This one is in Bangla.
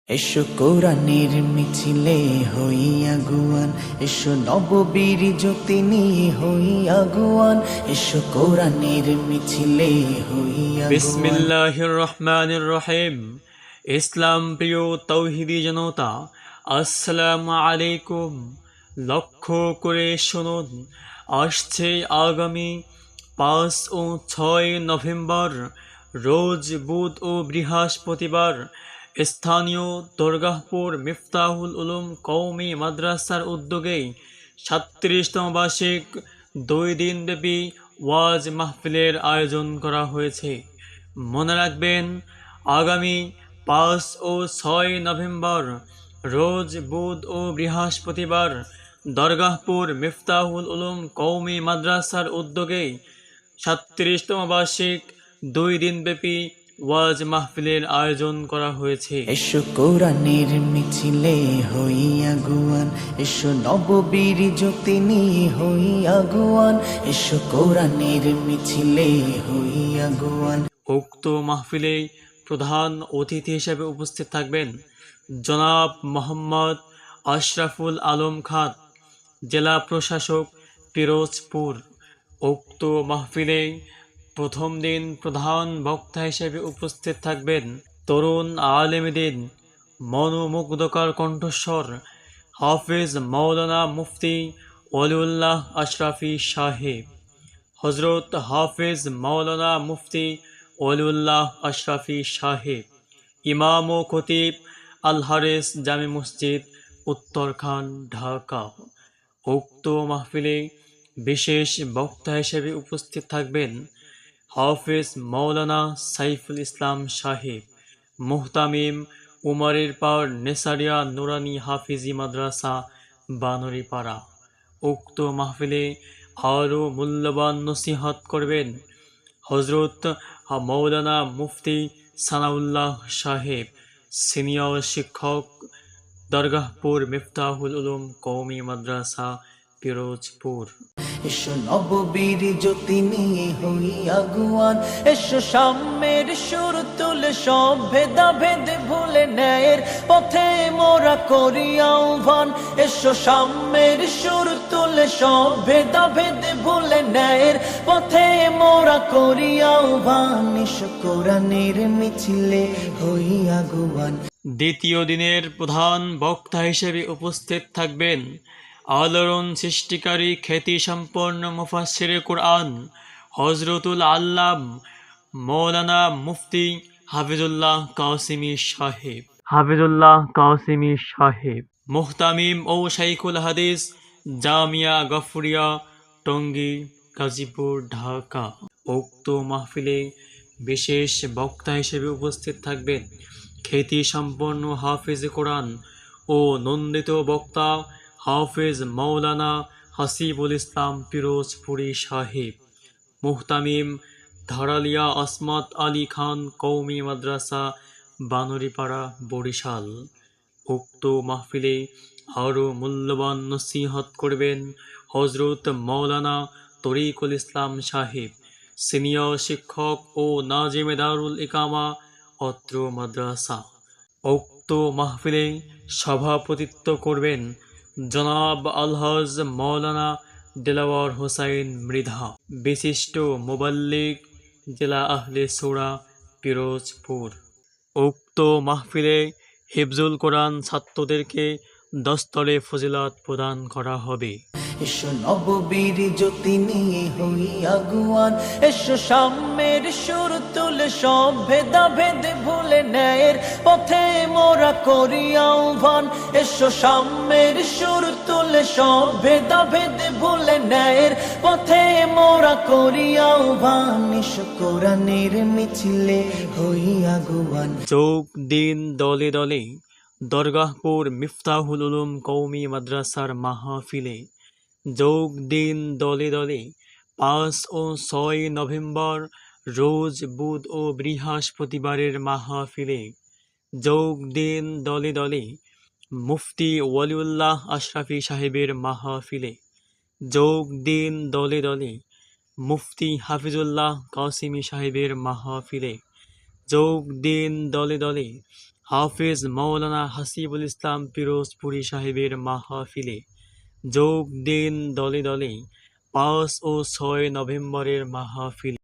এসো কোরআনের মিছিলে হই আগুয়ান, এসো নববীর জ্যোতি নিয়ে হই আগুয়ান, এসো কোরআনের মিছিলে হই আগুয়ান। বিসমিল্লাহির রহমানির রহিম। ইসলাম প্রিয় তৌহিদি জনতা, আসসালামু আলাইকুম। লক্ষ্য করে শুনুন, আসছে আগামী 5 ও 6 নভেম্বর রোজ বুধ ও বৃহস্পতিবার স্থানীয় দরগাহপুর মিফতাহুল উলুম কওমি মাদ্রাসার উদ্যোগে 37তম বার্ষিক 2 দিনব্যাপী ওয়াজ মাহফিলের আয়োজন করা হয়েছে। মনে রাখবেন, আগামী 5 ও 6 নভেম্বর রোজ বুধ ও বৃহস্পতিবার দরগাহপুর মিফতাহুল উলুম কওমি মাদ্রাসার উদ্যোগে 37তম বার্ষিক 2 দিনব্যাপী ওয়াজ মাহফিলের আয়োজন করা হয়েছে। এসো কোরআনের মিছিলে হই আগুয়ান, এসো নববীর জ্যোতি নিয়ে হই আগুয়ান, এসো কোরআনের মিছিলে হই আগুয়ান। উক্ত মাহফিলে প্রধান অতিথি হিসেবে উপস্থিত থাকবেন জনাব মোহাম্মদ আশরাফুল আলম খান, জেলা প্রশাসক, পিরোজপুর। উক্ত মাহফিলে প্রথম দিন প্রধান বক্তা হিসেবে উপস্থিত থাকবেন তরুণ আলেমদিন, মনোমুগ্ধকর কণ্ঠস্বর হাফিজ মাওলানা মুফতি ওয়ালিউল্লাহ আশরাফি সাহেব, হজরত হাফিজ মাওলানা মুফতি ওয়ালিউল্লাহ আশরাফি সাহেব, ইমাম ও খতিব আল হারেস জামে মসজিদ, উত্তরখান, ঢাকা। উক্ত মাহফিলে বিশেষ বক্তা হিসেবে উপস্থিত থাকবেন হাফিজ মাওলানা সাইফুল ইসলাম সাহেব, মুহতামিম উমরের পাড় নেসারিয়া নুরানি হাফিজি মাদ্রাসা, বানরিপাড়া। উক্ত মাহফিলে আরও মূল্যবান নসিহত করবেন হজরত মাওলানা মুফতি সানাউল্লাহ সাহেব, সিনিয়র শিক্ষক, দরগাহপুর মিফতাহুল উলুম কওমি মাদ্রাসা, পিরোজপুর। এসো নববীর জ্যোতি নিয়ে হই আগুয়ান, এসো সাম্যের সুর তুলে সব ভেদাভেদ ভুলে ন্যায়ের পথে মোরা করি আহ্বান। এসো সাম্যের সুর তুলে সব ভেদাভেদ ভুলে ন্যায়ের পথে মোরা করি আহ্বান, এসো কোরআনের মিছিলে হই আগুয়ান। দ্বিতীয় দিনের প্রধান বক্তা হিসেবে উপস্থিত থাকবেন আলোড়ন সৃষ্টিকারী খ্যাতি সম্পন্ন মুফাসসিরে কুরআন হজরতুল আল্লাম মৌলানা মুফতি হাফিজুল্লাহ সাহেব, মুহতামিম ও শাইখুল হাদিস জামিয়া গফরিয়া, টঙ্গী, গাজীপুর, ঢাকা। উক্ত মাহফিলে বিশেষ বক্তা হিসেবে উপস্থিত থাকবেন খ্যাতি সম্পন্ন হাফিজ কোরআন ও নন্দিত বক্তা হাফিজ মাওলানা হাসিবুল ইসলাম পিরোজপুরি সাহেব, মুহতামিম ধারালিয়া আসমাত আলী খান কওমি মাদ্রাসা, বানরিপাড়া, বরিশাল। উক্ত মাহফিলে আরও মূল্যবান নসিহত করবেন হজরত মাওলানা তরিকুল ইসলাম সাহেব, সিনিয়র শিক্ষক ও নাজিমে দারুল ইকামা, অত্র মাদ্রাসা। উক্ত মাহফিলে সভাপতিত্ব করবেন জনাব আলহাজ মাওলানা দেলাওয়ার হোসাইন মৃধা, বিশিষ্ট মুবাল্লিগ, জেলা আহলে সূরা, পিরোজপুর। উক্ত মাহফিলে হিফজুল কোরআন ছাত্রদেরকে দস্তরে ফজিলত প্রদান করা হবে। এসো নববীর জ্যোতি নিয়ে হই আগুয়ান, এসো সাম্যের সুর তুলে সব ভেদাভেদ ভুলে ন্যায়ের পথে মোরা করি আহ্বান। এসো সাম্যের সুর তুলে সব ভেদাভেদ ভুলে ন্যায়ের পথে মোরা করি আহ্বান, এসো কোরআনের মিছিলে হই আগুয়ান। যোগ দিন দলে দলে দরগাহপুর মিফতাহুল উলুম কওমি মাদ্রাসার মাহফিলে। যোগ দিন দলে দলে 5 ও 6 নভেম্বর রোজ বুধ ও বৃহস্পতিবারের মাহফিলে। যোগ দিন দলে দলে মুফতি ওয়ালিউল্লাহ আশরাফি সাহেবের মাহফিলে। যোগ দিন দলে দলে মুফতি হাফিজুল্লাহ কাসিমি সাহেবের মাহফিলে। যোগ দিন দলে দলে হাফেজ মাওলানা হাসিবুল ইসলাম পিরোজপুরি সাহেবের মাহফিলে যোগ দিন দলে দলে। ৫ ও ৬ নভেম্বরের মাহফিলে।